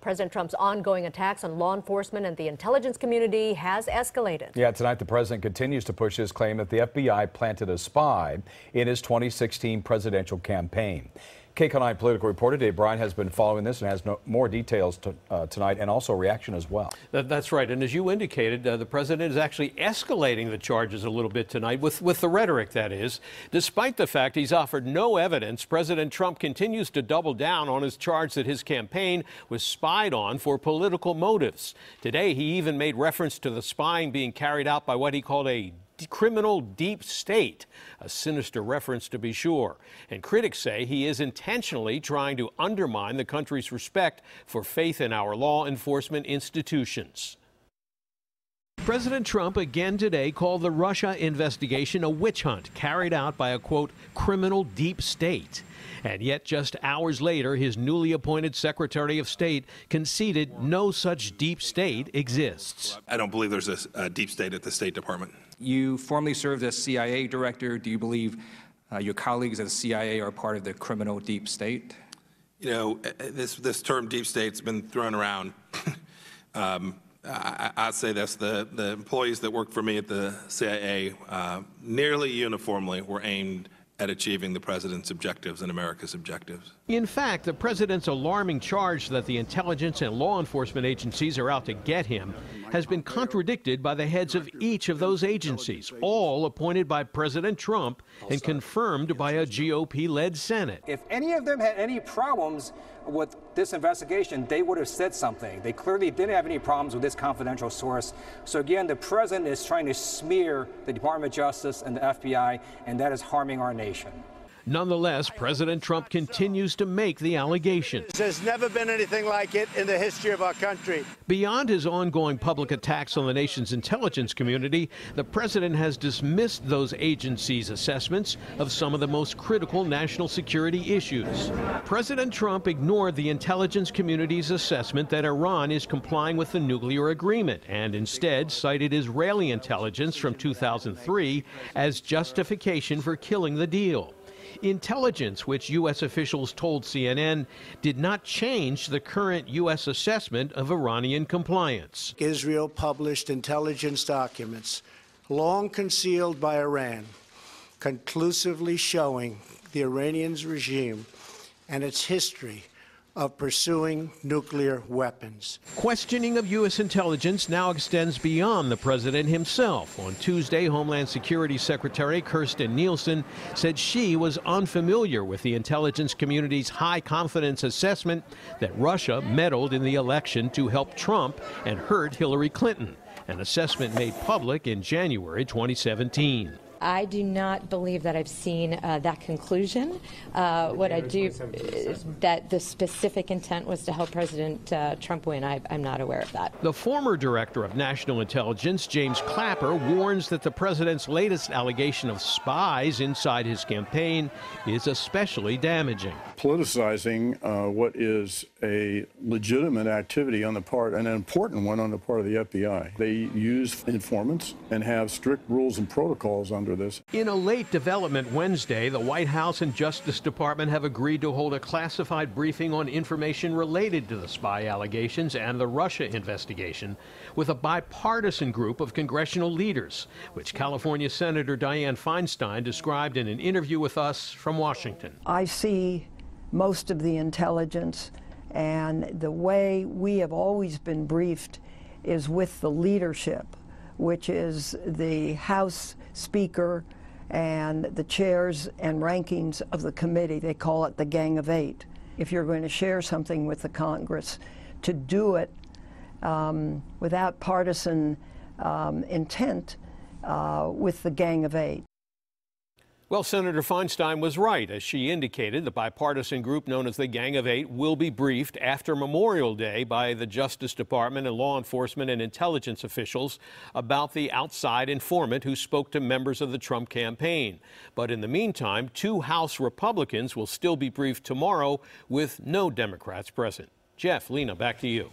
President Trump's ongoing attacks on law enforcement and the intelligence community has escalated. Yeah, tonight the president continues to push his claim that the FBI planted a spy in his 2016 presidential campaign. KCON9 political reporter Bryan has been following this and has more details tonight, and also reaction as well. That's right. And as you indicated, the president is actually escalating the charges a little bit tonight with the rhetoric, that is. Despite the fact he's offered no evidence, President Trump continues to double down on his charge that his campaign was spied on for political motives. Today, he even made reference to the spying being carried out by what he called a criminal deep state, a sinister reference to be sure. And critics say he is intentionally trying to undermine the country's respect for faith in our law enforcement institutions. President Trump again today called the Russia investigation a witch hunt carried out by a, quote, criminal deep state. And yet just hours later, his newly appointed Secretary of State conceded no such deep state exists. I don't believe there's a deep state at the State Department. You formerly served as CIA director. Do you believe your colleagues at the CIA are part of the criminal deep state? You know, this term deep state's been thrown around. I'd say this, the employees that worked for me at the CIA nearly uniformly were aimed at achieving the president's objectives and America's objectives. In fact, the president's alarming charge that the intelligence and law enforcement agencies are out to get him has been contradicted by the heads of each of those agencies, all appointed by President Trump and confirmed by a GOP-led Senate. If any of them had any problems with this investigation, they would have said something. They clearly didn't have any problems with this confidential source. So again, the president is trying to smear the Department of Justice and the FBI, and that is harming our nation. Nonetheless, President Trump continues to make the allegations. There's never been anything like it in the history of our country. Beyond his ongoing public attacks on the nation's intelligence community, the president has dismissed those agencies' assessments of some of the most critical national security issues. President Trump ignored the intelligence community's assessment that Iran is complying with the nuclear agreement and instead cited Israeli intelligence from 2003 as justification for killing the deal. Intelligence, which U.S. officials told CNN, did not change the current U.S. assessment of Iranian compliance. Israel published intelligence documents, long concealed by Iran, conclusively showing the Iranian regime and its history of pursuing nuclear weapons. Questioning of U.S. intelligence now extends beyond the president himself. On Tuesday, Homeland Security Secretary Kirstjen Nielsen said she was unfamiliar with the intelligence community's high-confidence assessment that Russia meddled in the election to help Trump and hurt Hillary Clinton, an assessment made public in January 2017. I do not believe that I've seen that conclusion. What I do is that the specific intent was to help President Trump win. I'm not aware of that. The former director of national intelligence, James Clapper, warns that the president's latest allegation of spies inside his campaign is especially damaging. Politicizing what is a legitimate activity on the part, and an important one on the part of the FBI. They use informants and have strict rules and protocols under this. In a late development Wednesday, the White House and Justice Department have agreed to hold a classified briefing on information related to the spy allegations and the Russia investigation with a bipartisan group of congressional leaders, which California Senator Dianne Feinstein described in an interview with us from Washington. I see most of the intelligence, and the way we have always been briefed is with the leadership, which is the House Speaker and the chairs and rankings of the committee. They call it the Gang of Eight. If you're going to share something with the Congress, to do it without partisan intent with the Gang of Eight. Well, Senator Feinstein was right. As she indicated, the bipartisan group known as the Gang of Eight will be briefed after Memorial Day by the Justice Department and law enforcement and intelligence officials about the outside informant who spoke to members of the Trump campaign. But in the meantime, 2 House Republicans will still be briefed tomorrow with no Democrats present. Jeff, Lena, back to you.